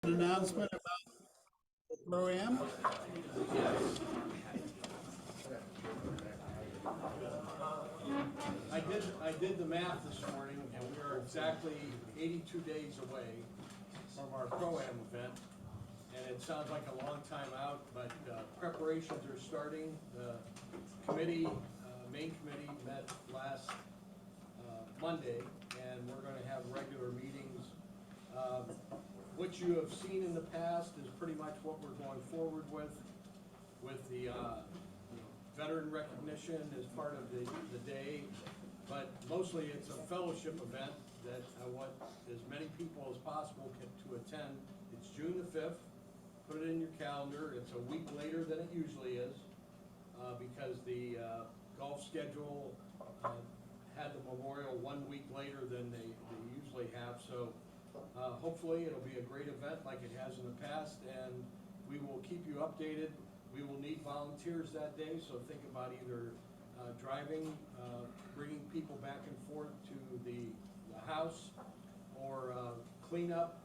announcement about Pro-Am. I did the math this morning, and we are exactly 82 days away from our Pro-Am event. And it sounds like a long time out, but preparations are starting. The committee, main committee met last Monday, and we're going to have regular meetings. What you have seen in the past is pretty much what we're going forward with the veteran recognition as part of the day. But mostly it's a fellowship event that I want as many people as possible to attend. It's June the 5th. Put it in your calendar. It's a week later than it usually is because the golf schedule had the memorial 1 week later than they usually have. So hopefully it'll be a great event like it has in the past, and we will keep you updated. We will need volunteers that day, so think about either driving, bringing people back and forth to the house, or cleanup,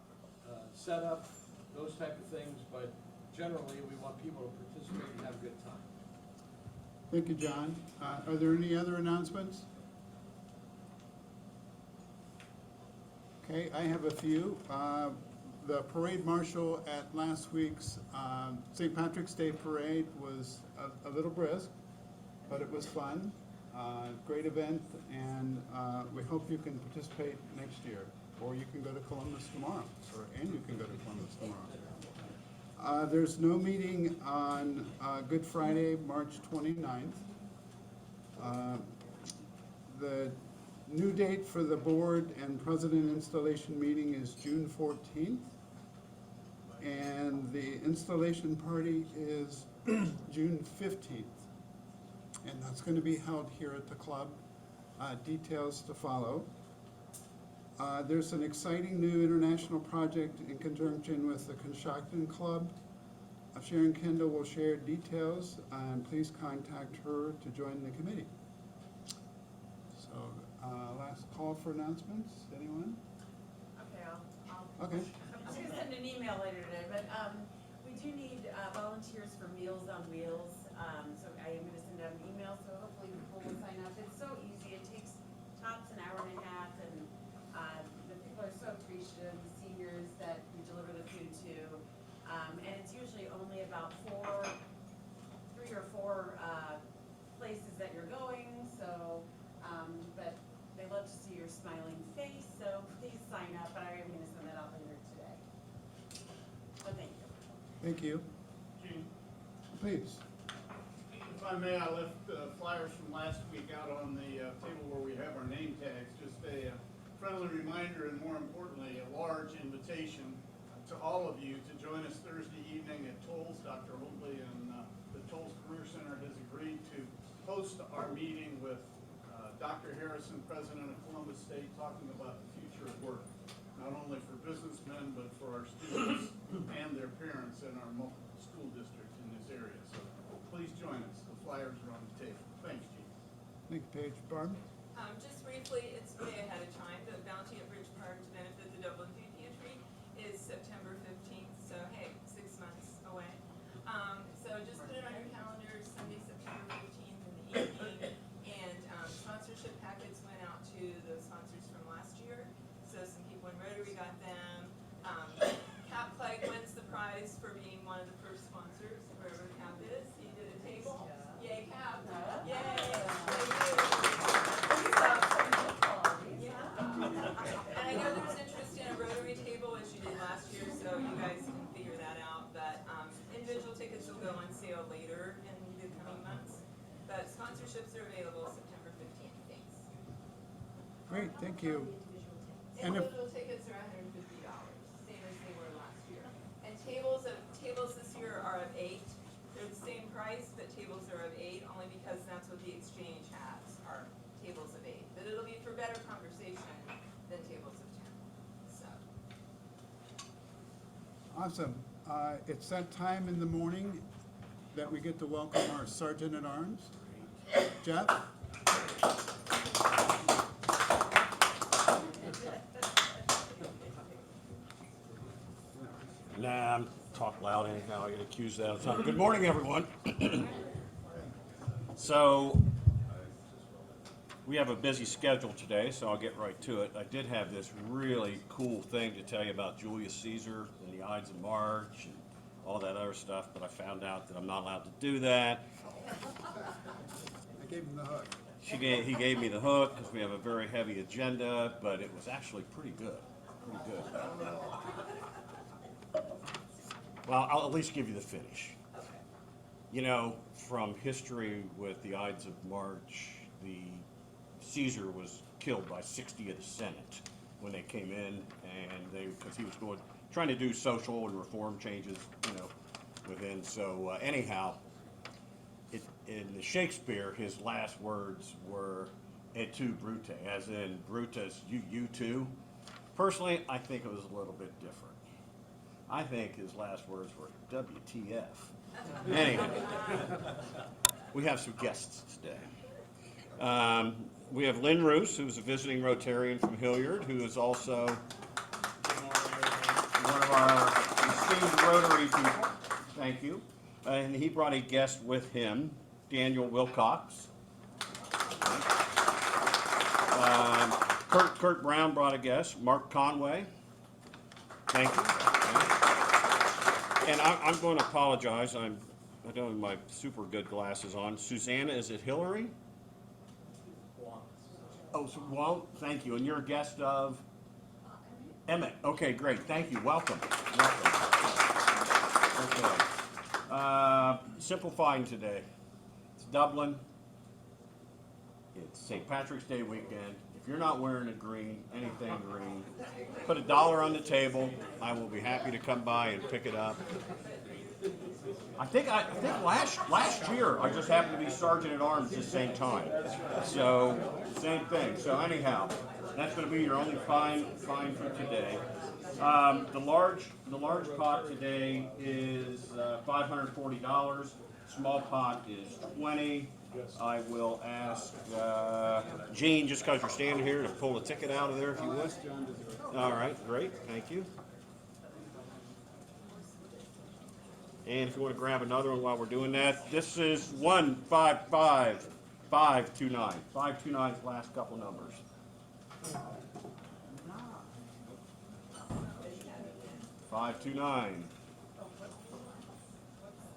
setup, those type of things. But generally, we want people to participate and have a good time. Thank you, John. Are there any other announcements? Okay, I have a few. The parade marshal at last week's St. Patrick's Day parade was a little brisk, but it was fun. Great event, and we hope you can participate next year, or you can go to Columbus tomorrow, and you can go to Columbus tomorrow. There's no meeting on Good Friday, March 29th. The new date for the board and president installation meeting is June 14th. And the installation party is June 15th. And that's going to be held here at the club. Details to follow. There's an exciting new international project in conjunction with the Conshohocken Club. Sharon Kendall will share details, and please contact her to join the committee. So, last call for announcements. Anyone? Okay, I'll Okay. I'm just gonna send an email later today, but we do need volunteers for Meals on Wheels. So I am gonna send out an email, so hopefully people will sign up. It's so easy. It takes tops an hour and a half, and the people are so appreciative, the seniors that we deliver the food to. And it's usually only about 3 or 4 places that you're going. So, but they love to see your smiling face. So please sign up. But I am going to send that out later today. So thank you. Thank you. Gene, Please. if I may, I left flyers from last week out on the table where we have our name tags. Just a friendly reminder, and more importantly, a large invitation to all of you to join us Thursday evening at Tolles. Dr. Hobley and the Tolles Career Center has agreed to host our meeting with Dr. Harrison, President of Columbus State, talking about the future of work, not only for businessmen, but for our students and their parents in our multiple school districts in this area. So please join us. The flyers are on the table. Thanks, Gene. Thank you, Paige. Barb? Just briefly, it's way ahead of time. The bounty at Bridge Park to benefit the Dublin Food Pantry is September 15th, so hey, 6 months away. So just put it on your calendar, Sunday, September 15th in the evening. And sponsorship packets went out to the sponsors from last year. So some people in Rotary got them. Cap Clegg wins the prize for being one of the first sponsors, wherever Cap is. He did a table. Yay, Cap. Yay. And I know there's interest in a Rotary table, as you did last year, so you guys can figure that out. But individual tickets will go on sale later in the coming months. But sponsorships are available September 15th. Thanks. Great, thank you. And if, Individual tickets are $150, same as they were last year. And tables this year are of 8. They're the same price, but tables are of 8, only because that's what the exchange has, are tables of 8. But it'll be for better conversation than tables of 10. So. awesome. It's that time in the morning that we get to welcome our Sergeant at Arms. Jeff? Nah, I'm talk loud anyhow. I get accused of that all the time. Good morning, everyone. So, we have a busy schedule today, so I'll get right to it. I did have this really cool thing to tell you about Julius Caesar and the Ides of March and all that other stuff, but I found out that I'm not allowed to do that. I gave him the hook. He gave me the hook because we have a very heavy agenda, but it was actually pretty good. Pretty good. Well, I'll at least give you the finish. You know, from history with the Ides of March, the Caesar was killed by 60 of the Senate when they came in, and because he was trying to do social and reform changes, you know, within. So anyhow, in the Shakespeare, his last words were "et tu, Brute," as in Brutus, you too. Personally, I think it was a little bit different. I think his last words were "WTF." Anyway, we have some guests today. We have Lynn Roos, who's a visiting Rotarian from Hilliard, who is also one of our esteemed Rotary people. Thank you. And he brought a guest with him, Daniel Wilcox. Kurt Brown brought a guest, Mark Conway. Thank you. And I'm going to apologize. I don't have my super good glasses on. Susanna, is it Hillary? Oh, so, well, thank you. And you're a guest of? Emmett. Okay, great. Thank you. Welcome. Okay. Simplifying today. It's Dublin. It's St. Patrick's Day weekend. If you're not wearing a green, anything green, put $1 on the table. I will be happy to come by and pick it up. I think last year I just happened to be sergeant at arms at the same time. So same thing. So anyhow, that's going to be your only fine for today. The large pot today is $540. Small pot is $20. I will ask Gene, just because you're standing here, to pull the ticket out of there if you would. All right, great, thank you. And if you want to grab another one while we're doing that, this is 155529. 529's last couple numbers. $529.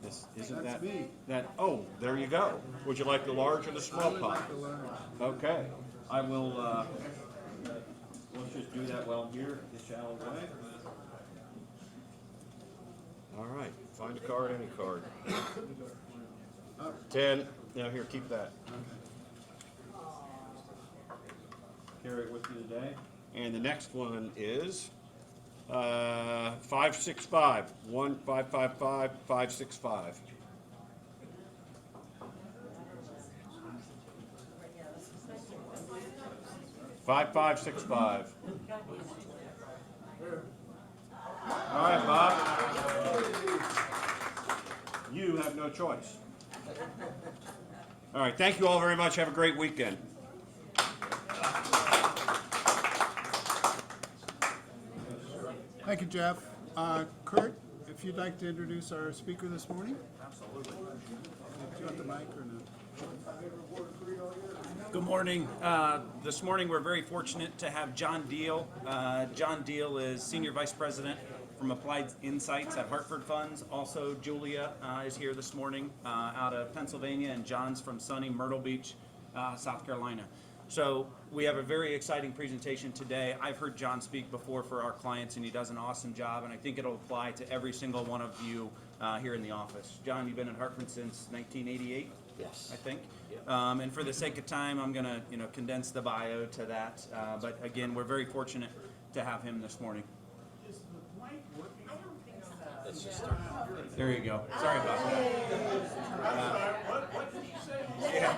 This isn't That's that me. that. Oh, there you go. Would you like the large or the small I pot? like the large. Okay, I will. Let's just do that while I'm here. Get you out of the way. All right. Find a card, any card. 10. Now here, keep that. Carry it with you today. And the next one is 565. 1555 565. $5,565. All right, Bob. You have no choice. All right, thank you all very much. Have a great weekend. Thank you, Jeff. Kurt, if you'd like to introduce our speaker this morning? Absolutely. Do you want the mic or no? Good morning. This morning we're very fortunate to have John Diehl. John Diehl is Senior Vice President from Applied Insights at Hartford Funds. Also, Julia is here this morning out of Pennsylvania, and John's from sunny Myrtle Beach, South Carolina. So we have a very exciting presentation today. I've heard John speak before for our clients, and he does an awesome job, and I think it'll apply to every single one of you here in the office. John, you've been at Hartford since 1988? Yes. I think. And for the sake of time, I'm going to condense the bio to that. But again, we're very fortunate to have him this morning. Is the mic working? I don't think so. Let's just start. There you go. Sorry about that. I'm sorry, what did you say? Yeah.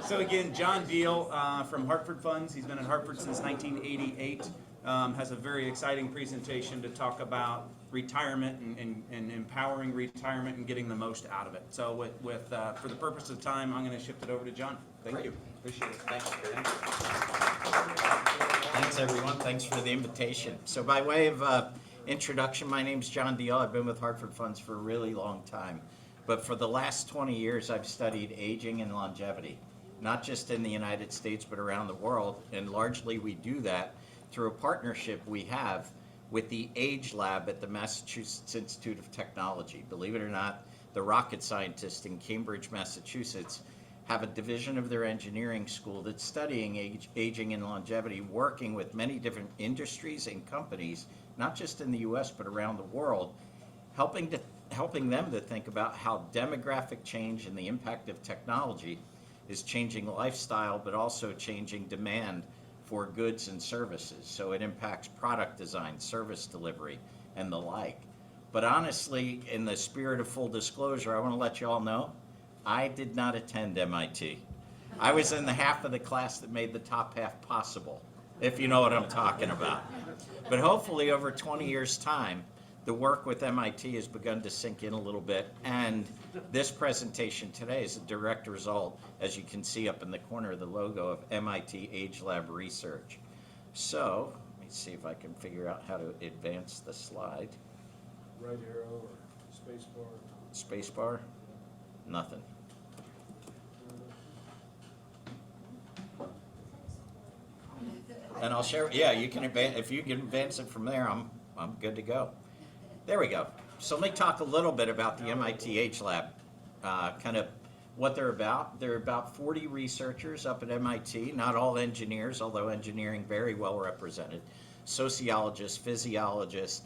So again, John Diehl from Hartford Funds. He's been at Hartford since 1988. Has a very exciting presentation to talk about retirement and empowering retirement and getting the most out of it. So for the purpose of time, I'm going to shift it over to John. Thank you. Appreciate it. Thanks, Thanks, everyone. Thanks for the invitation. So by way of introduction, my name's John Diehl. I've been with Hartford Funds for a really long time. But for the last 20 years, I've studied aging and longevity, not just in the United States, but around the world. And largely we do that through a partnership we have with the Age Lab at the Massachusetts Institute of Technology. Believe it or not, the rocket scientists in Cambridge, Massachusetts, have a division of their engineering school that's studying aging and longevity, working with many different industries and companies, not just in the US, but around the world, helping them to think about how demographic change and the impact of technology is changing lifestyle, but also changing demand for goods and services. So it impacts product design, service delivery, and the like. But honestly, in the spirit of full disclosure, I want to let you all know, I did not attend MIT. I was in the half of the class that made the top half possible, if you know what I'm talking about. But hopefully over 20 years' time, the work with MIT has begun to sink in a little bit, and this presentation today is a direct result, as you can see up in the corner of the logo, of MIT Age Lab research. So, let me see if I can figure out how to advance the slide. Right arrow or space bar? Space bar? Nothing. And I'll share, yeah, you can advance, if you can advance it from there, I'm good to go. There we go. So let me talk a little bit about the MIT Age Lab, kind of what they're about. They're about 40 researchers up at MIT, not all engineers, although engineering very well represented, sociologists, physiologists,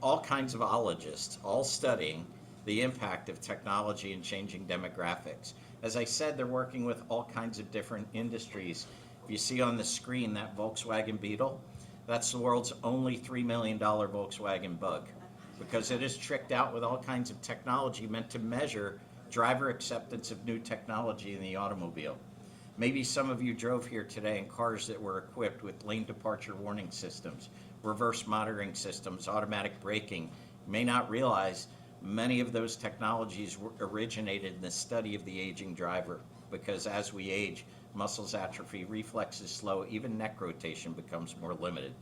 all kinds of ologists, all studying the impact of technology and changing demographics. As I said, they're working with all kinds of different industries. If you see on the screen that Volkswagen Beetle, that's the world's only $3 million Volkswagen Bug, because it is tricked out with all kinds of technology meant to measure driver acceptance of new technology in the automobile. Maybe some of you drove here today in cars that were equipped with lane departure warning systems, reverse monitoring systems, automatic braking. You may not realize many of those technologies originated in the study of the aging driver, because as we age, muscles atrophy, reflexes slow, even neck rotation becomes more limited.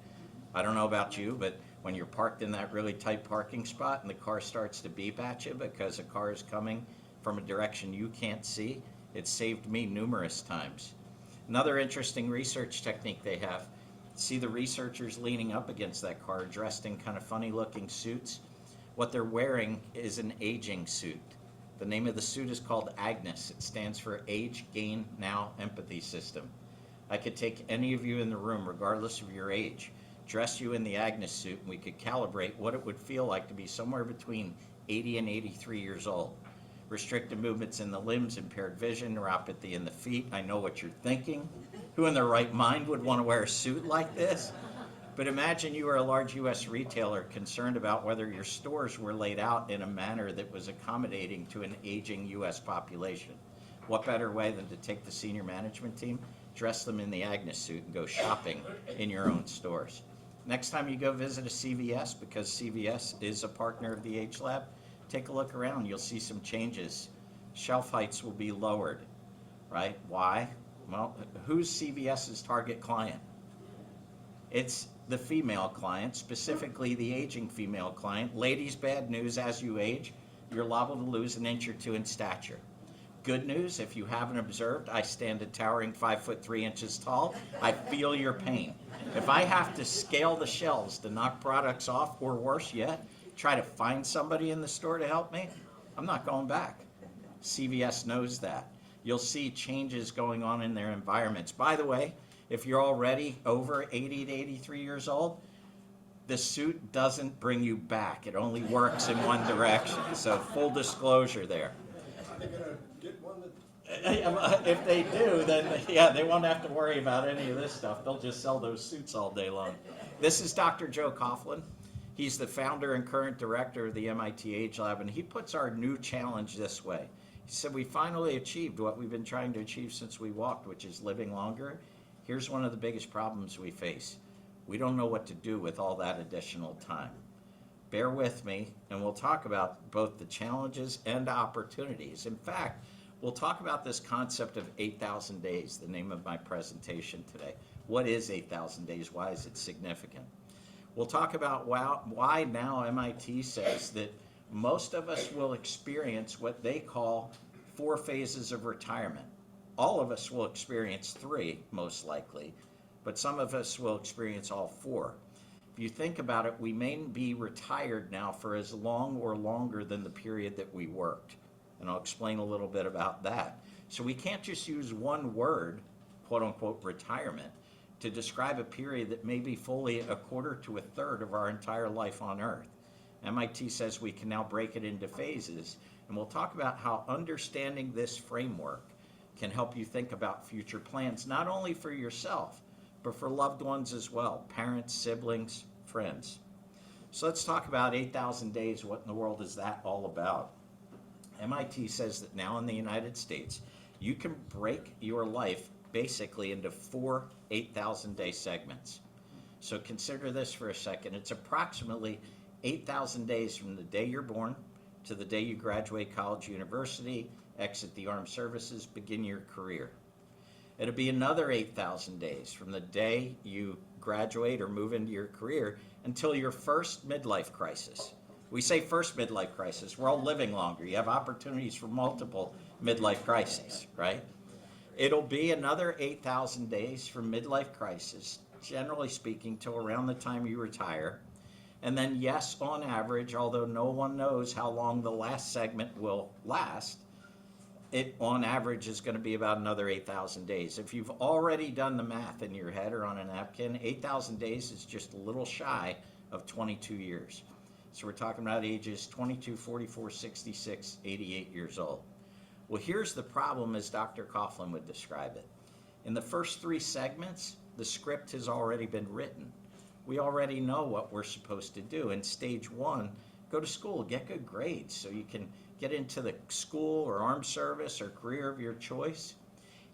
I don't know about you, but when you're parked in that really tight parking spot and the car starts to beep at you because a car is coming from a direction you can't see, it saved me numerous times. Another interesting research technique they have, see the researchers leaning up against that car dressed in kind of funny looking suits. What they're wearing is an aging suit. The name of the suit is called Agnes. It stands for Age Gain Now Empathy System. I could take any of you in the room, regardless of your age, dress you in the Agnes suit, and we could calibrate what it would feel like to be somewhere between 80 and 83 years old. Restricted movements in the limbs, impaired vision, neuropathy in the feet. I know what you're thinking. Who in their right mind would want to wear a suit like this? But imagine you were a large U.S. retailer concerned about whether your stores were laid out in a manner that was accommodating to an aging U.S. population. What better way than to take the senior management team, dress them in the Agnes suit, and go shopping in your own stores? Next time you go visit a CVS, because CVS is a partner of the Age Lab, take a look around. You'll see some changes. Shelf heights will be lowered, right? Why? Well, who's CVS's target client? It's the female client, specifically the aging female client. Ladies, bad news, as you age, you're liable to lose an inch or two in stature. Good news, if you haven't observed, I stand a towering 5'3" tall. I feel your pain. If I have to scale the shelves to knock products off, or worse yet, try to find somebody in the store to help me, I'm not going back. CVS knows that. You'll see changes going on in their environments. By the way, if you're already over 80 to 83 years old, the suit doesn't bring you back. It only works in one direction. So full disclosure there. Are they gonna get one that? If they do, then yeah, they won't have to worry about any of this stuff. They'll just sell those suits all day long. This is Dr. Joe Coughlin. He's the founder and current director of the MIT Age Lab, and he puts our new challenge this way. He said, we finally achieved what we've been trying to achieve since we walked, which is living longer. Here's one of the biggest problems we face. We don't know what to do with all that additional time. Bear with me, and we'll talk about both the challenges and opportunities. In fact, we'll talk about this concept of 8,000 days, the name of my presentation today. What is 8,000 days? Why is it significant? We'll talk about why now MIT says that most of us will experience what they call 4 phases of retirement. All of us will experience 3, most likely, but some of us will experience all 4. If you think about it, we may be retired now for as long or longer than the period that we worked. And I'll explain a little bit about that. So we can't just use one word, quote unquote, retirement, to describe a period that may be fully a quarter to a third of our entire life on Earth. MIT says we can now break it into phases, and we'll talk about how understanding this framework can help you think about future plans, not only for yourself, but for loved ones as well, parents, siblings, friends. So let's talk about 8,000 days. What in the world is that all about? MIT says that now in the United States, you can break your life basically into 4 8,000-day segments. So consider this for a second. It's approximately 8,000 days from the day you're born to the day you graduate college, university, exit the armed services, begin your career. It'll be another 8,000 days from the day you graduate or move into your career until your first midlife crisis. We say first midlife crisis. We're all living longer. You have opportunities for multiple midlife crises, right? It'll be another 8,000 days from midlife crisis, generally speaking, till around the time you retire. And then, yes, on average, although no one knows how long the last segment will last, it on average is going to be about another 8,000 days. If you've already done the math in your head or on a napkin, 8,000 days is just a little shy of 22 years. So we're talking about ages 22, 44, 66, 88 years old. Well, here's the problem as Dr. Coughlin would describe it. In the first 3 segments, the script has already been written. We already know what we're supposed to do. In stage 1, go to school, get good grades so you can get into the school or armed service or career of your choice.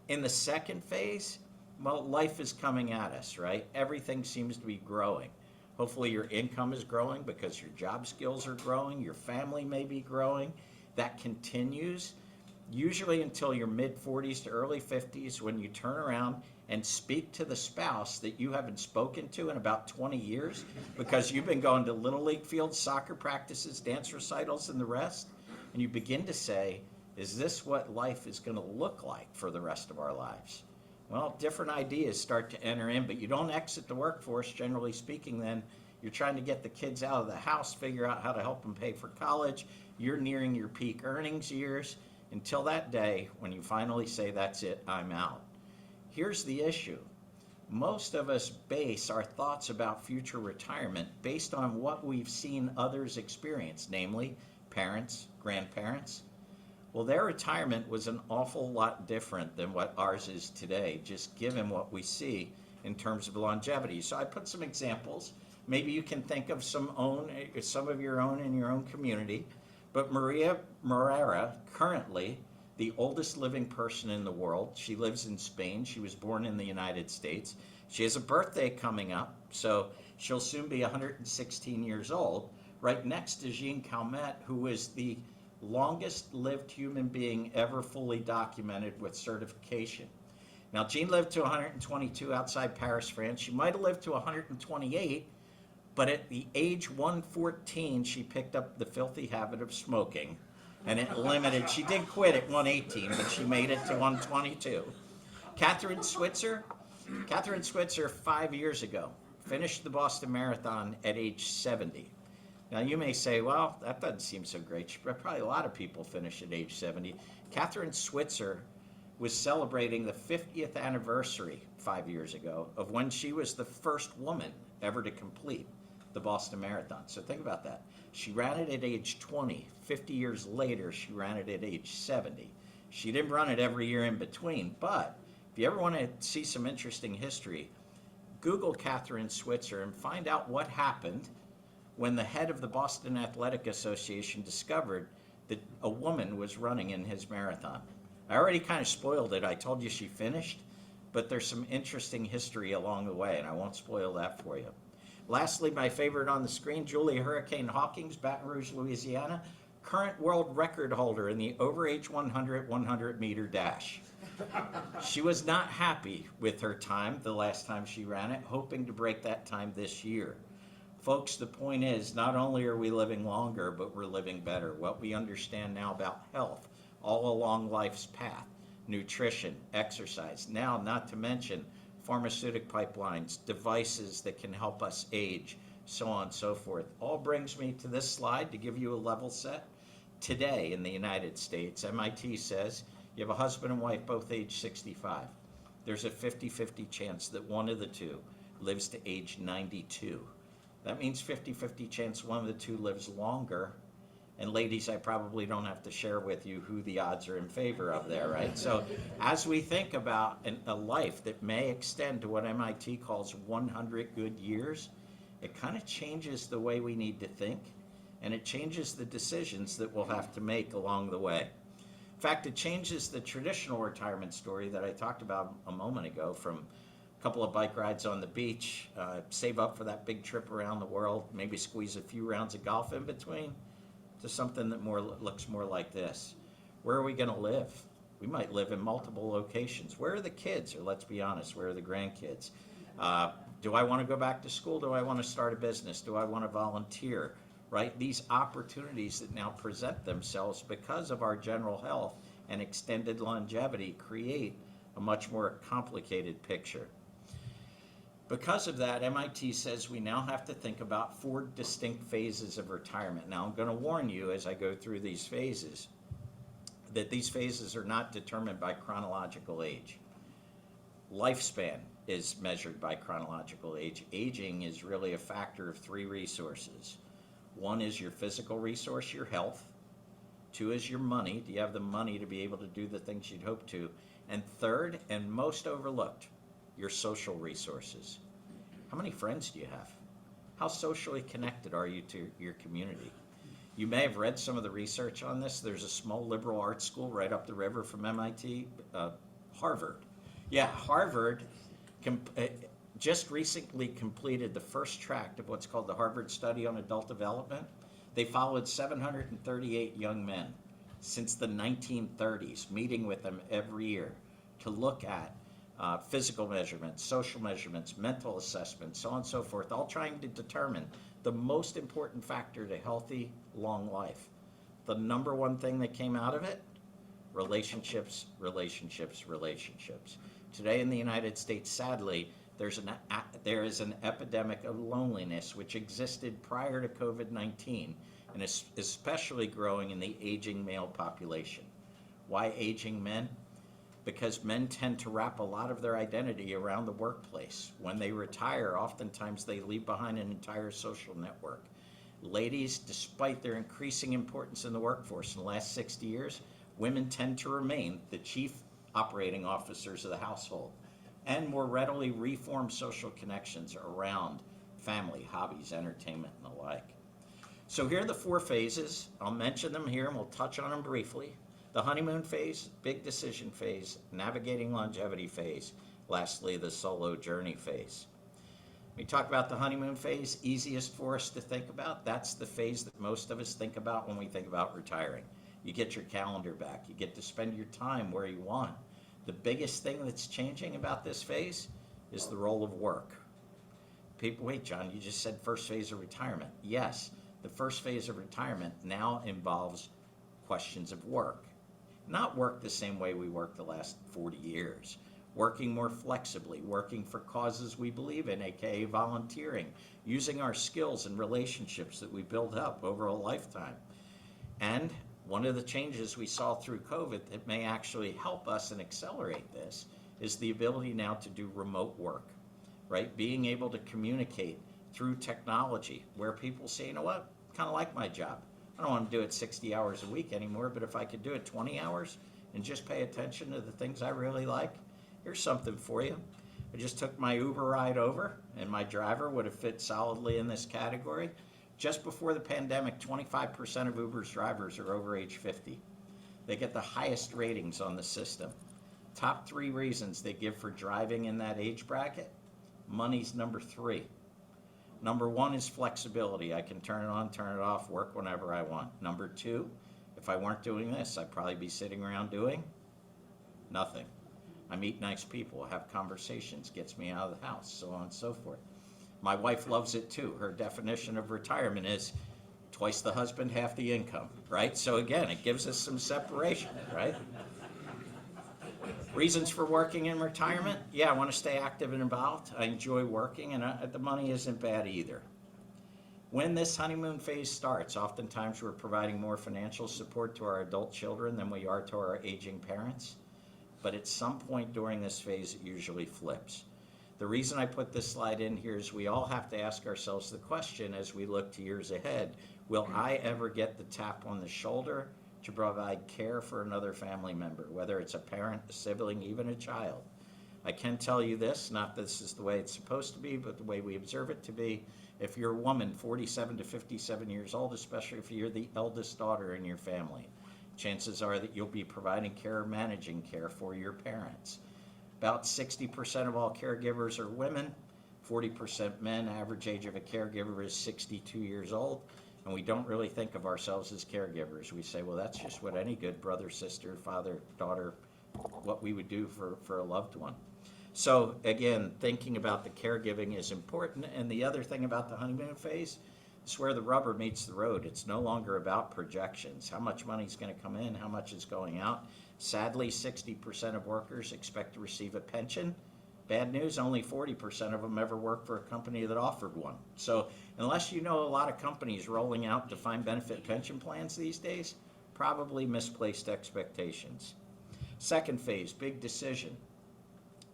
In the second phase, well, life is coming at us, right? Everything seems to be growing. Hopefully your income is growing because your job skills are growing, your family may be growing. That continues usually until your mid-40s to early 50s, when you turn around and speak to the spouse that you haven't spoken to in about 20 years because you've been going to Little League fields, soccer practices, dance recitals, and the rest. And you begin to say, is this what life is going to look like for the rest of our lives? Well, different ideas start to enter in, but you don't exit the workforce, generally speaking, then. You're trying to get the kids out of the house, figure out how to help them pay for college. You're nearing your peak earnings years until that day when you finally say, that's it, I'm out. Here's the issue. Most of us base our thoughts about future retirement based on what we've seen others experience, namely parents, grandparents. Well, their retirement was an awful lot different than what ours is today, just given what we see in terms of longevity. So I put some examples. Maybe you can think of some of your own in your own community. But Maria Morera, currently the oldest living person in the world. She lives in Spain. She was born in the United States. She has a birthday coming up, so she'll soon be 116 years old. Right next to Jean Calmette, who is the longest lived human being ever fully documented with certification. Now, Jean lived to 122 outside Paris, France. She might have lived to 128, but at the age 114, she picked up the filthy habit of smoking, and it limited. She did quit at 118, but she made it to 122. Catherine Switzer, 5 years ago, finished the Boston Marathon at age 70. Now, you may say, well, that doesn't seem so great. Probably a lot of people finish at age 70. Catherine Switzer was celebrating the 50th anniversary 5 years ago of when she was the first woman ever to complete the Boston Marathon. So think about that. She ran it at age 20. 50 years later, she ran it at age 70. She didn't run it every year in between, but if you ever want to see some interesting history, Google Catherine Switzer and find out what happened when the head of the Boston Athletic Association discovered that a woman was running in his marathon. I already kind of spoiled it. I told you she finished, but there's some interesting history along the way, and I won't spoil that for you. Lastly, my favorite on the screen, Julia Hurricane Hawkins, Baton Rouge, Louisiana, current world record holder in the over age 100 100-meter dash. She was not happy with her time the last time she ran it, hoping to break that time this year. Folks, the point is, not only are we living longer, but we're living better. What we understand now about health, all along life's path, nutrition, exercise, now not to mention pharmaceutical pipelines, devices that can help us age, so on and so forth. All brings me to this slide to give you a level set. Today in the United States, MIT says you have a husband and wife both age 65. There's a 50-50 chance that one of the two lives to age 92. That means 50-50 chance one of the two lives longer. And ladies, I probably don't have to share with you who the odds are in favor of there, right? So as we think about a life that may extend to what MIT calls 100 good years, it kind of changes the way we need to think, and it changes the decisions that we'll have to make along the way. In fact, it changes the traditional retirement story that I talked about a moment ago, from a couple of bike rides on the beach, save up for that big trip around the world, maybe squeeze a few rounds of golf in between, to something that looks more like this. Where are we going to live? We might live in multiple locations. Where are the kids? Or let's be honest, where are the grandkids? Do I want to go back to school? Do I want to start a business? Do I want to volunteer? Right? These opportunities that now present themselves because of our general health and extended longevity create a much more complicated picture. Because of that, MIT says we now have to think about 4 distinct phases of retirement. Now, I'm going to warn you as I go through these phases that these phases are not determined by chronological age. Lifespan is measured by chronological age. Aging is really a factor of 3 resources. 1 is your physical resource, your health. 2 is your money. Do you have the money to be able to do the things you'd hope to? And 3rd, and most overlooked, your social resources. How many friends do you have? How socially connected are you to your community? You may have read some of the research on this. There's a small liberal arts school right up the river from MIT, Harvard. Yeah, Harvard just recently completed the first tract of what's called the Harvard Study on Adult Development. They followed 738 young men since the 1930s, meeting with them every year to look at physical measurements, social measurements, mental assessments, so on and so forth, all trying to determine the most important factor to healthy, long life. The number one thing that came out of it? Relationships, relationships, relationships. Today in the United States, sadly, there is an epidemic of loneliness which existed prior to COVID-19 and is especially growing in the aging male population. Why aging men? Because men tend to wrap a lot of their identity around the workplace. When they retire, oftentimes they leave behind an entire social network. Ladies, despite their increasing importance in the workforce in the last 60 years, women tend to remain the chief operating officers of the household and more readily reform social connections around family, hobbies, entertainment, and the like. So here are the 4 phases. I'll mention them here and we'll touch on them briefly. The honeymoon phase, big decision phase, navigating longevity phase, lastly, the solo journey phase. We talk about the honeymoon phase, easiest for us to think about. That's the phase that most of us think about when we think about retiring. You get your calendar back. You get to spend your time where you want. The biggest thing that's changing about this phase is the role of work. People, wait, John, you just said first phase of retirement. Yes, the first phase of retirement now involves questions of work. Not work the same way we worked the last 40 years. Working more flexibly, working for causes we believe in, aka volunteering, using our skills and relationships that we built up over a lifetime. And one of the changes we saw through COVID that may actually help us and accelerate this is the ability now to do remote work, right? Being able to communicate through technology where people say, you know what, kind of like my job. I don't want to do it 60 hours a week anymore, but if I could do it 20 hours and just pay attention to the things I really like, here's something for you. I just took my Uber ride over, and my driver would have fit solidly in this category. Just before the pandemic, 25% of Uber's drivers are over age 50. They get the highest ratings on the system. Top 3 reasons they give for driving in that age bracket, money's number 3. Number 1 is flexibility. I can turn it on, turn it off, work whenever I want. Number 2, if I weren't doing this, I'd probably be sitting around doing nothing. I meet nice people, have conversations, gets me out of the house, so on and so forth. My wife loves it too. Her definition of retirement is twice the husband, half the income, right? So again, it gives us some separation, right? Reasons for working in retirement? Yeah, I want to stay active and involved. I enjoy working, and the money isn't bad either. When this honeymoon phase starts, oftentimes we're providing more financial support to our adult children than we are to our aging parents. But at some point during this phase, it usually flips. The reason I put this slide in here is we all have to ask ourselves the question as we look to years ahead, will I ever get the tap on the shoulder to provide care for another family member, whether it's a parent, a sibling, even a child? I can tell you this, not this is the way it's supposed to be, but the way we observe it to be. If you're a woman 47 to 57 years old, especially if you're the eldest daughter in your family, chances are that you'll be providing care or managing care for your parents. About 60% of all caregivers are women, 40% men. Average age of a caregiver is 62 years old, and we don't really think of ourselves as caregivers. We say, well, that's just what any good brother, sister, father, daughter, what we would do for a loved one. So again, thinking about the caregiving is important. And the other thing about the honeymoon phase is where the rubber meets the road. It's no longer about projections. How much money is going to come in? How much is going out? Sadly, 60% of workers expect to receive a pension. Bad news, only 40% of them ever worked for a company that offered one. So unless you know a lot of companies rolling out defined benefit pension plans these days, probably misplaced expectations. Second phase, big decision.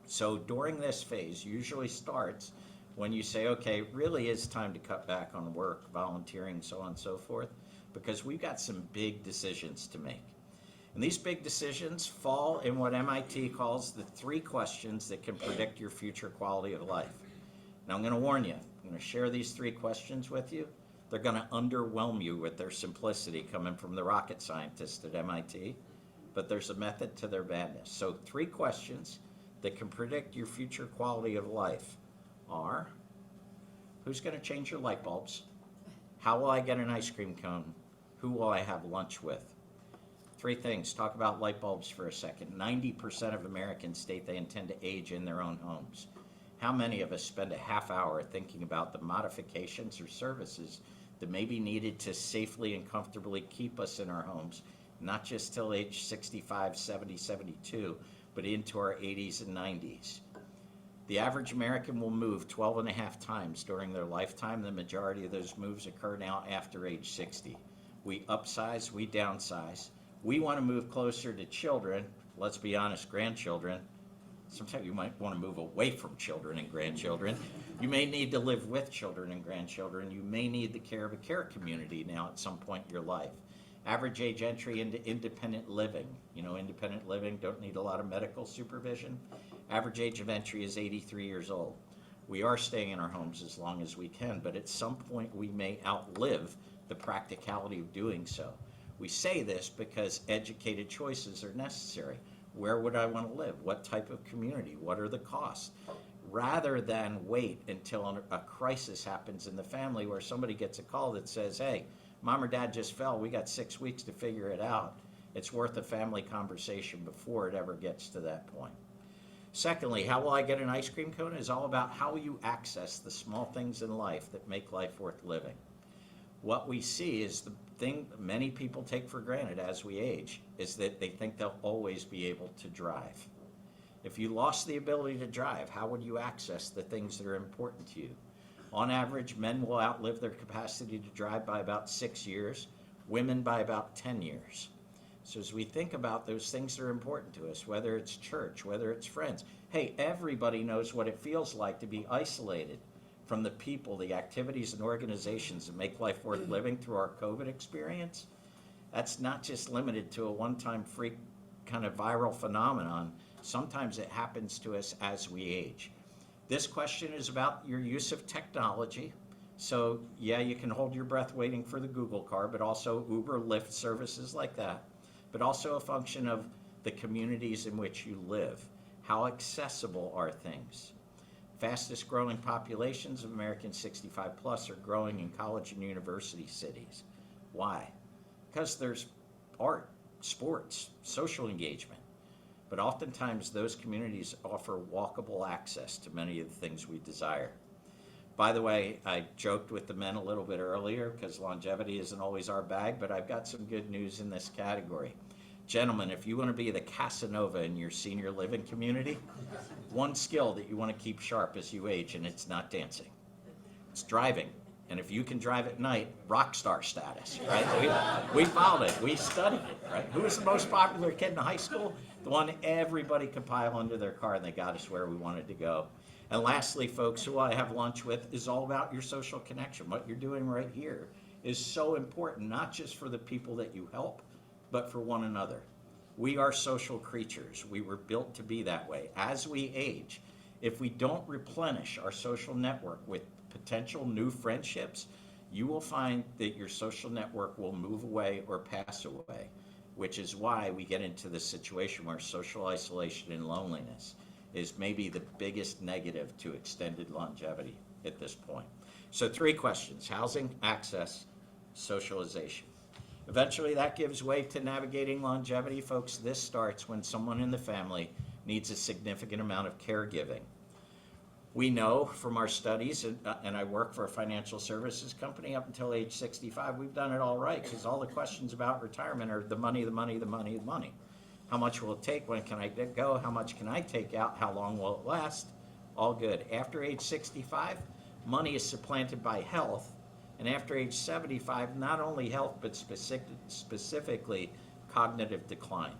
So during this phase, usually starts when you say, okay, it really is time to cut back on work, volunteering, so on and so forth, because we've got some big decisions to make. And these big decisions fall in what MIT calls the 3 questions that can predict your future quality of life. Now I'm going to warn you, I'm going to share these 3 questions with you. They're going to underwhelm you with their simplicity coming from the rocket scientists at MIT, but there's a method to their madness. So 3 questions that can predict your future quality of life are, who's going to change your light bulbs? How will I get an ice cream cone? Who will I have lunch with? 3 things. Talk about light bulbs for a second. 90% of Americans state they intend to age in their own homes. How many of us spend a half hour thinking about the modifications or services that may be needed to safely and comfortably keep us in our homes, not just till age 65, 70, 72, but into our 80s and 90s? The average American will move 12 and a half times during their lifetime. The majority of those moves occur now after age 60. We upsize, we downsize. We want to move closer to children, let's be honest, grandchildren. Sometimes you might want to move away from children and grandchildren. You may need to live with children and grandchildren. You may need the care of a care community now at some point in your life. Average age entry into independent living. You know, independent living, don't need a lot of medical supervision. Average age of entry is 83 years old. We are staying in our homes as long as we can, but at some point we may outlive the practicality of doing so. We say this because educated choices are necessary. Where would I want to live? What type of community? What are the costs? Rather than wait until a crisis happens in the family where somebody gets a call that says, hey, mom or dad just fell, we got 6 weeks to figure it out. It's worth a family conversation before it ever gets to that point. Secondly, how will I get an ice cream cone is all about how will you access the small things in life that make life worth living. What we see is the thing many people take for granted as we age is that they think they'll always be able to drive. If you lost the ability to drive, how would you access the things that are important to you? On average, men will outlive their capacity to drive by about 6 years, women by about 10 years. So as we think about those things that are important to us, whether it's church, whether it's friends, hey, everybody knows what it feels like to be isolated from the people, the activities and organizations that make life worth living through our COVID experience. That's not just limited to a one-time freak kind of viral phenomenon. Sometimes it happens to us as we age. This question is about your use of technology. So yeah, you can hold your breath waiting for the Google car, but also Uber, Lyft, services like that. But also a function of the communities in which you live. How accessible are things? Fastest growing populations of Americans 65 plus are growing in college and university cities. Why? Because there's art, sports, social engagement. But oftentimes those communities offer walkable access to many of the things we desire. By the way, I joked with the men a little bit earlier because longevity isn't always our bag, but I've got some good news in this category. Gentlemen, if you want to be the Casanova in your senior living community, one skill that you want to keep sharp as you age, and it's not dancing, it's driving. And if you can drive at night, rock star status, right? We followed it, we studied it, right? Who was the most popular kid in high school? The one everybody could pile under their car, and they got us where we wanted to go. And lastly, folks, who I have lunch with is all about your social connection. What you're doing right here is so important, not just for the people that you help, but for one another. We are social creatures. We were built to be that way. As we age, if we don't replenish our social network with potential new friendships, you will find that your social network will move away or pass away, which is why we get into this situation where social isolation and loneliness is maybe the biggest negative to extended longevity at this point. So 3 questions: housing, access, socialization. Eventually that gives way to navigating longevity. Folks, this starts when someone in the family needs a significant amount of caregiving. We know from our studies, and I work for a financial services company, up until age 65, we've done it all right, because all the questions about retirement are the money, the money, the money, the money. How much will it take? When can I go? How much can I take out? How long will it last? All good. After age 65, money is supplanted by health. And after age 75, not only health, but specifically cognitive decline.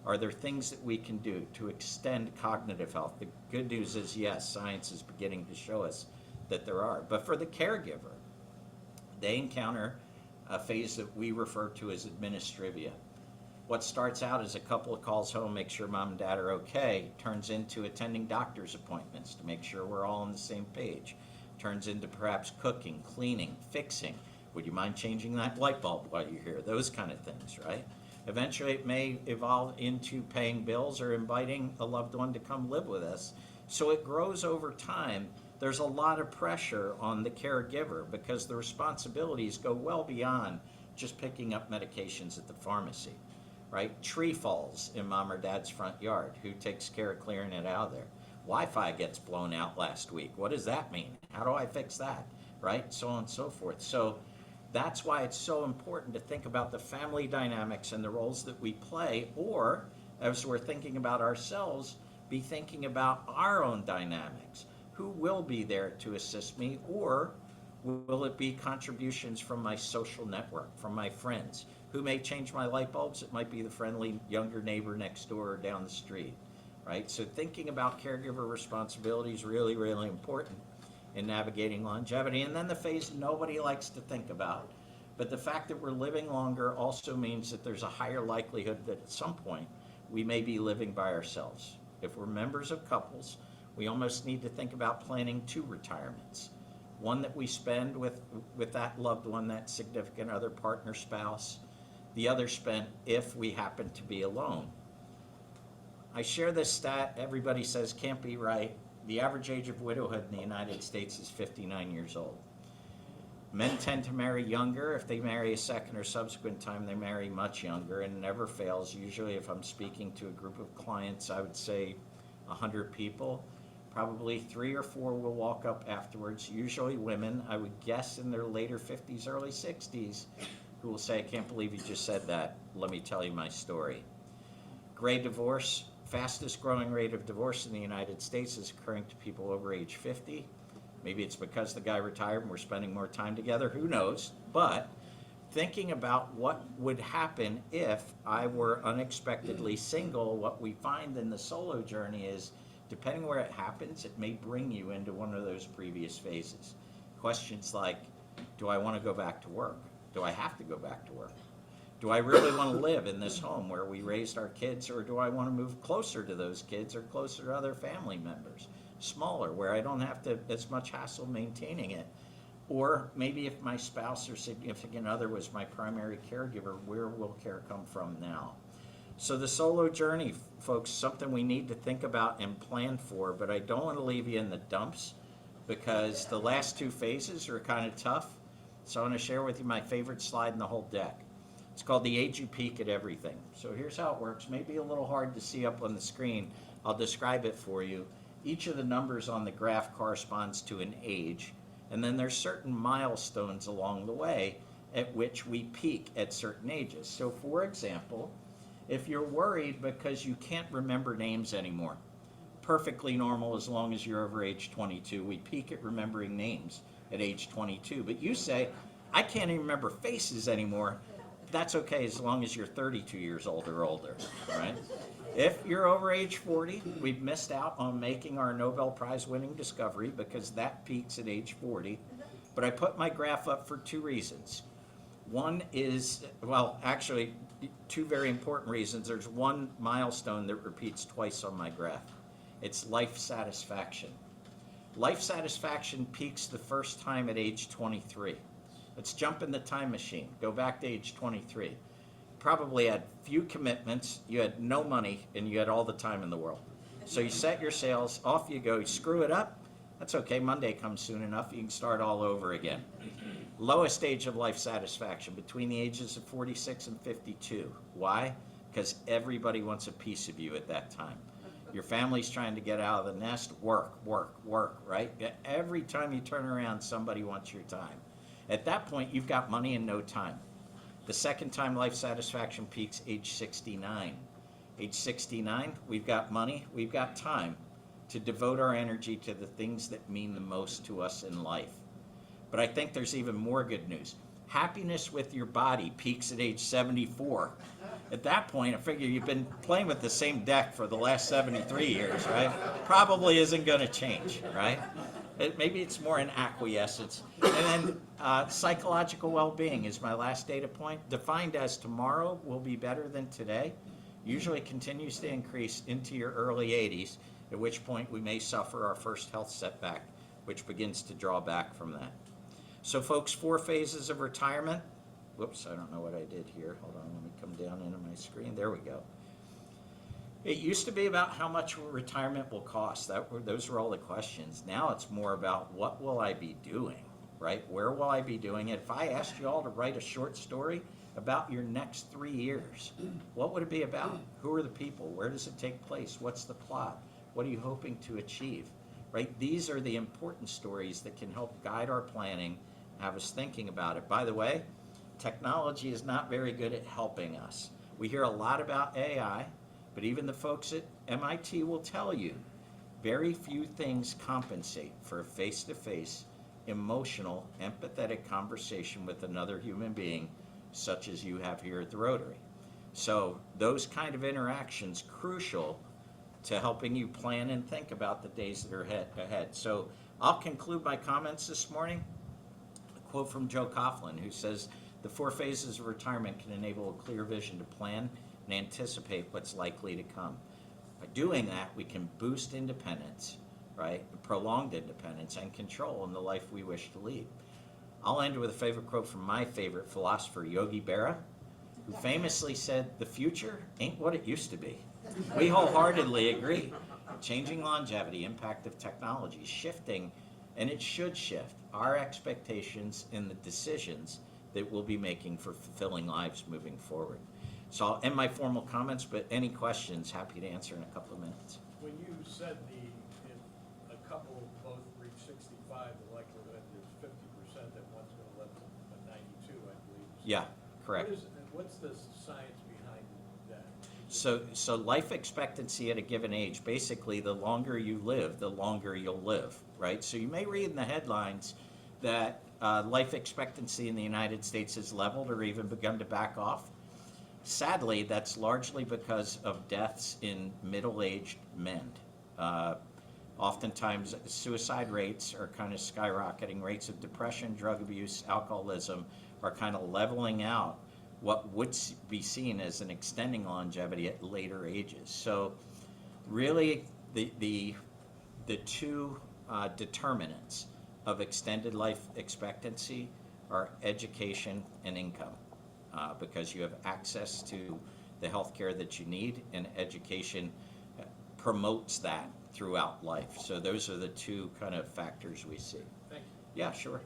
Are there things that we can do to extend cognitive health? The good news is, yes, science is beginning to show us that there are. But for the caregiver, they encounter a phase that we refer to as administrivia. What starts out as a couple of calls home, make sure mom and dad are okay, turns into attending doctor's appointments to make sure we're all on the same page. Turns into perhaps cooking, cleaning, fixing. Would you mind changing that light bulb while you're here? Those kind of things, right? Eventually it may evolve into paying bills or inviting a loved one to come live with us. So it grows over time. There's a lot of pressure on the caregiver because the responsibilities go well beyond just picking up medications at the pharmacy, right? Tree falls in mom or dad's front yard. Who takes care of clearing it out of there? Wi-Fi gets blown out last week. What does that mean? How do I fix that, right? So on and so forth. So that's why it's so important to think about the family dynamics and the roles that we play, or as we're thinking about ourselves, be thinking about our own dynamics. Who will be there to assist me, or will it be contributions from my social network, from my friends? Who may change my light bulbs? It might be the friendly younger neighbor next door or down the street, right? So thinking about caregiver responsibility is really, really important in navigating longevity. And then the phase nobody likes to think about. But the fact that we're living longer also means that there's a higher likelihood that at some point we may be living by ourselves. If we're members of couples, we almost need to think about planning 2 retirements. One that we spend with that loved one, that significant other, partner, spouse. The other spent if we happen to be alone. I share this stat, everybody says can't be right. The average age of widowhood in the United States is 59 years old. Men tend to marry younger. If they marry a second or subsequent time, they marry much younger, and it never fails. Usually, if I'm speaking to a group of clients, I would say 100 people, probably 3 or 4 will walk up afterwards, usually women, I would guess in their later 50s, early 60s, who will say, I can't believe you just said that. Let me tell you my story. Gray divorce. Fastest growing rate of divorce in the United States is occurring to people over age 50. Maybe it's because the guy retired and we're spending more time together, who knows? But thinking about what would happen if I were unexpectedly single, what we find in the solo journey is, depending where it happens, it may bring you into one of those previous phases. Questions like, do I want to go back to work? Do I have to go back to work? Do I really want to live in this home where we raised our kids, or do I want to move closer to those kids or closer to other family members? Smaller, where I don't have to as much hassle maintaining it. Or maybe if my spouse or significant other was my primary caregiver, where will care come from now? So the solo journey, folks, something we need to think about and plan for, but I don't want to leave you in the dumps because the last 2 phases are kind of tough. So I want to share with you my favorite slide in the whole deck. It's called the age you peak at everything. So here's how it works. Maybe a little hard to see up on the screen. I'll describe it for you. Each of the numbers on the graph corresponds to an age. And then there's certain milestones along the way at which we peak at certain ages. So for example, if you're worried because you can't remember names anymore, perfectly normal as long as you're over age 22. We peak at remembering names at age 22. But you say, I can't even remember faces anymore. That's okay as long as you're 32 years old or older, right? If you're over age 40, we've missed out on making our Nobel Prize winning discovery because that peaks at age 40. But I put my graph up for two reasons. One is, well, actually, two very important reasons. There's one milestone that repeats twice on my graph. It's life satisfaction. Life satisfaction peaks the first time at age 23. Let's jump in the time machine. Go back to age 23. Probably had few commitments, you had no money, and you had all the time in the world. So you set your sails, off you go, you screw it up, that's okay, Monday comes soon enough, you can start all over again. Lowest age of life satisfaction, between the ages of 46 and 52. Why? Because everybody wants a piece of you at that time. Your family's trying to get out of the nest, work, right? Every time you turn around, somebody wants your time. At that point, you've got money and no time. The second time life satisfaction peaks, age 69. Age 69, we've got money, we've got time to devote our energy to the things that mean the most to us in life. But I think there's even more good news. Happiness with your body peaks at age 74. At that point, I figure you've been playing with the same deck for the last 73 years, right? Probably isn't going to change, right? Maybe it's more an acquiescence. And then psychological well-being is my last data point. Defined as tomorrow will be better than today, usually continues to increase into your early 80s, at which point we may suffer our first health setback, which begins to draw back from that. So folks, 4 phases of retirement. Whoops, I don't know what I did here. Hold on, let me come down into my screen. There we go. It used to be about how much retirement will cost. Those were all the questions. Now it's more about what will I be doing, right? Where will I be doing it? If I asked you all to write a short story about your next 3 years, what would it be about? Who are the people? Where does it take place? What's the plot? What are you hoping to achieve, right? These are the important stories that can help guide our planning, have us thinking about it. By the way, technology is not very good at helping us. We hear a lot about AI, but even the folks at MIT will tell you very few things compensate for a face-to-face, emotional, empathetic conversation with another human being, such as you have here at the Rotary. So those kind of interactions crucial to helping you plan and think about the days that are ahead. So I'll conclude my comments this morning. A quote from Joe Coughlin, who says, "The 4 phases of retirement can enable a clear vision to plan and anticipate what's likely to come. By doing that, we can boost independence, right? Prolonged independence and control in the life we wish to lead." I'll end with a favorite quote from my favorite philosopher, Yogi Berra, who famously said, "The future ain't what it used to be." We wholeheartedly agree. Changing longevity, impact of technology, shifting, and it should shift our expectations in the decisions that we'll be making for fulfilling lives moving forward. So I'll end my formal comments, but any questions, happy to answer in a couple of minutes. When you said if a couple both reach 65, the likelihood is 50% that one's gonna live to 92, I believe. Yeah, correct. What's the science behind that? So life expectancy at a given age, basically the longer you live, the longer you'll live, right? So you may read in the headlines that life expectancy in the United States has leveled or even begun to back off. Sadly, that's largely because of deaths in middle-aged men. Oftentimes, suicide rates are kind of skyrocketing. Rates of depression, drug abuse, alcoholism are kind of leveling out what would be seen as an extending longevity at later ages. So really, the two determinants of extended life expectancy are education and income. Because you have access to the health care that you need, and education promotes that throughout life. So those are the two kind of factors we see. Thank you. Yeah, sure.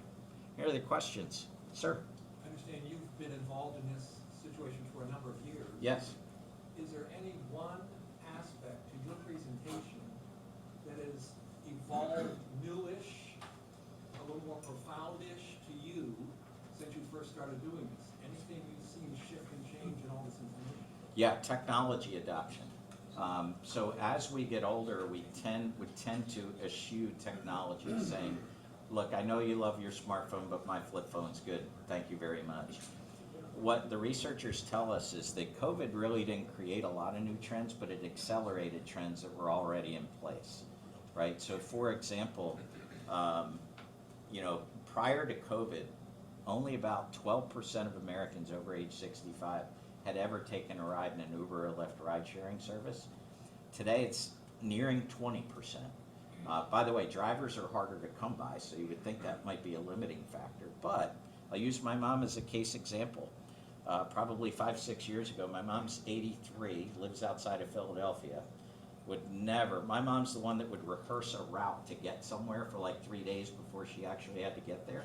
Here are the questions. Sir? I understand you've been involved in this situation for a number of years. Yes. Is there any one aspect to your presentation that has evolved newish, a little more first started doing this? Anything you've seen shift and change in all this information? Yeah, technology adoption. So as we get older, we tend to eschew technology, saying, look, I know you love your smartphone, but my flip phone's good. Thank you very much. What the researchers tell us is that COVID really didn't create a lot of new trends, but it accelerated trends that were already in place, right? So for example, prior to COVID, only about 12% of Americans over age 65 had ever taken a ride in an Uber or Lyft ride-sharing service. Today, it's nearing 20%. By the way, drivers are harder to come by, so you would think that might be a limiting factor. But I'll use my mom as a case example. Probably 5-6 years ago, my mom's 83, lives outside of Philadelphia. My mom's the one that would rehearse a route to get somewhere for like 3 days before she actually had to get there.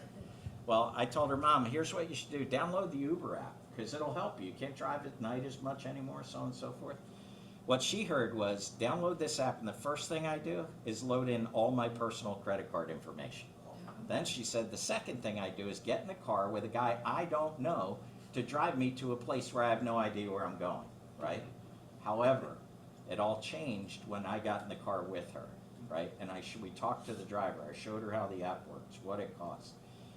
Well, I told her, Mom, here's what you should do. Download the Uber app, because it'll help you. You can't drive at night as much anymore, so on and so forth. What she heard was, download this app, and the first thing I do is load in all my personal credit card information. Then she said, the second thing I do is get in the car with a guy I don't know to drive me to a place where I have no idea where I'm going, right? However, it all changed when I got in the car with her, right? And we talked to the driver. I showed her how the app works, what it costs.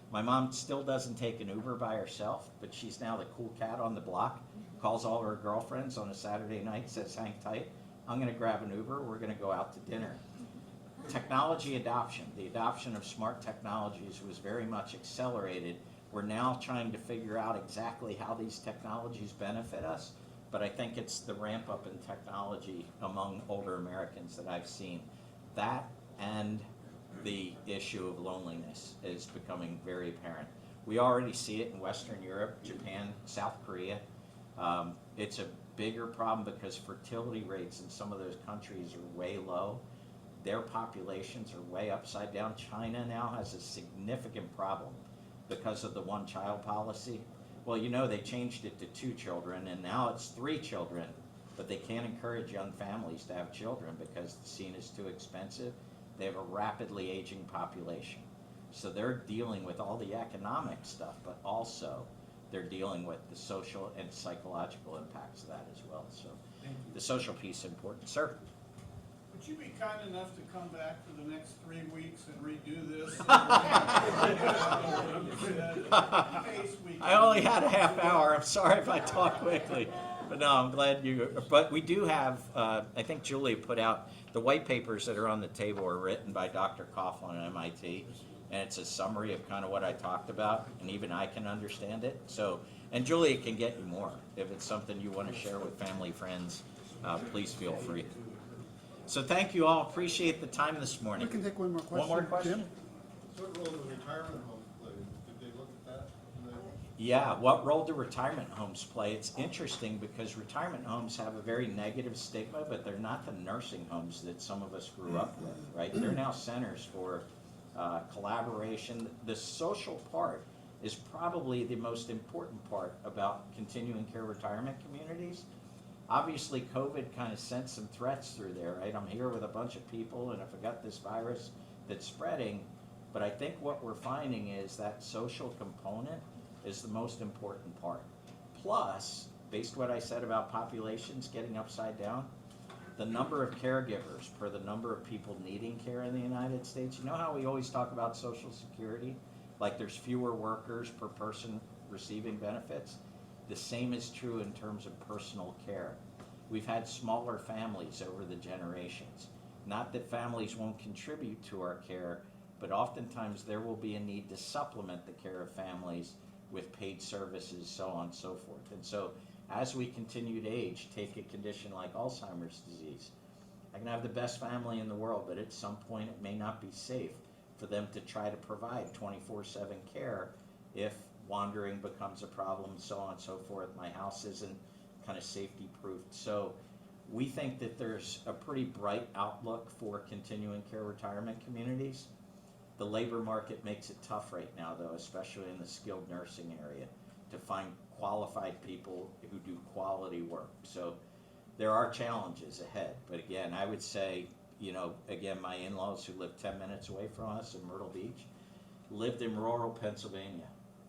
My mom still doesn't take an Uber by herself, but she's now the cool cat on the block, calls all her girlfriends on a Saturday night, says, hang tight, I'm gonna grab an Uber, we're gonna go out to dinner. Technology adoption, the adoption of smart technologies was very much accelerated. We're now trying to figure out exactly how these technologies benefit us, but I think it's the ramp up in technology among older Americans that I've seen. That and the issue of loneliness is becoming very apparent. We already see it in Western Europe, Japan, South Korea. It's a bigger problem because fertility rates in some of those countries are way low. Their populations are way upside down. China now has a significant problem because of the one-child policy. Well, they changed it to 2 children, and now it's 3 children, but they can't encourage young families to have children because the scene is too expensive. They have a rapidly aging population. So they're dealing with all the economic stuff, but also they're dealing with the social and psychological impacts of that as well. So the social piece is important. Sir? Would you be kind enough to come back for the next 3 weeks and redo this? I only had a half hour. I'm sorry if I talk quickly. But no, I'm glad but we do have, I think Julia put out, the white papers that are on the table are written by Dr. Coughlin at MIT. And it's a summary of kind of what I talked about, and even I can understand it. So, and Julia can get you more. If it's something you want to share with family, friends, please feel free. So thank you all. Appreciate the time this morning. We can take one more question. One more question? Jim? What role do retirement homes play? Did they look at that? Yeah, what role do retirement homes play? It's interesting because retirement homes have a very negative stigma, but they're not the nursing homes that some of us grew up with, right? They're now centers for collaboration. The social part is probably the most important part about continuing care retirement communities. Obviously, COVID kind of sent some threats through there, right? I'm here with a bunch of people, and if I got this virus that's spreading, but I think what we're finding is that social component is the most important part. Plus, based on what I said about populations getting upside down, the number of caregivers per the number of people needing care in the United States. You know how we always talk about Social Security? Like there's fewer workers per person receiving benefits? The same is true in terms of personal care. We've had smaller families over the generations. Not that families won't contribute to our care, but oftentimes there will be a need to supplement the care of families with paid services, so on and so forth. And so as we continue to age, take a condition like Alzheimer's disease. I can have the best family in the world, but at some point it may not be safe for them to try to provide 24/7 care if wandering becomes a problem, so on and so forth. My house isn't kind of safety proofed. So we think that there's a pretty bright outlook for continuing care retirement communities. The labor market makes it tough right now, though, especially in the skilled nursing area, to find qualified people who do quality work. So there are challenges ahead. But again, I would say, again, my in-laws who live 10 minutes away from us in Myrtle Beach lived in rural Pennsylvania.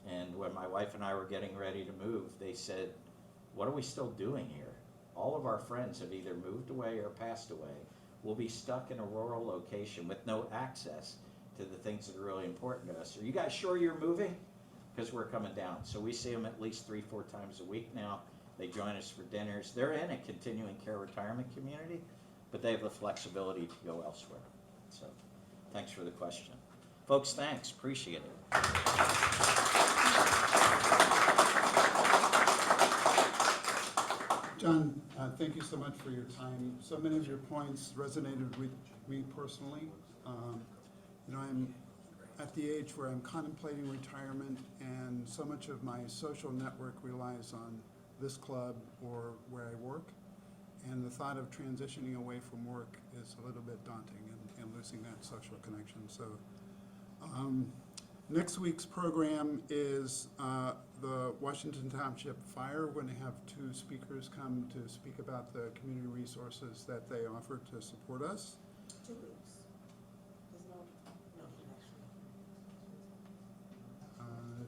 And when my wife and I were getting ready to move, they said, what are we still doing here? All of our friends have either moved away or passed away. We'll be stuck in a rural location with no access to the things that are really important to us. Are you guys sure you're moving? Because we're coming down. So we see them at least 3-4 times a week now. They join us for dinners. They're in a continuing care retirement community, but they have the flexibility to go elsewhere. So thanks for the question. Folks, thanks. Appreciate it. John, thank you so much for your time. So many of your points resonated with me personally. I'm at the age where I'm contemplating retirement, and so much of my social network relies on this club or where I work. And the thought of transitioning away from work is a little bit daunting, and losing that social connection. So next week's program is the Washington Township Fire. We're going to have 2 speakers come to speak about the community resources that they offer to support us. 2 weeks. There's no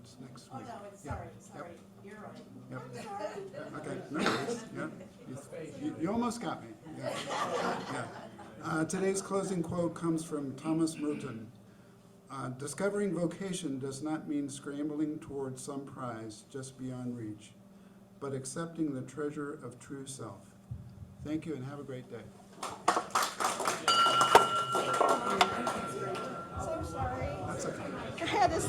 It's next Oh, week. no, it's, Yeah. sorry, you're right. Yep. I'm sorry. Okay, no worries. Yeah. You almost got me. Yeah. Today's closing quote comes from Thomas Merton. Discovering vocation does not mean scrambling towards some prize just beyond reach, but accepting the treasure of true self. Thank you and have a great day. So sorry. That's okay. I had this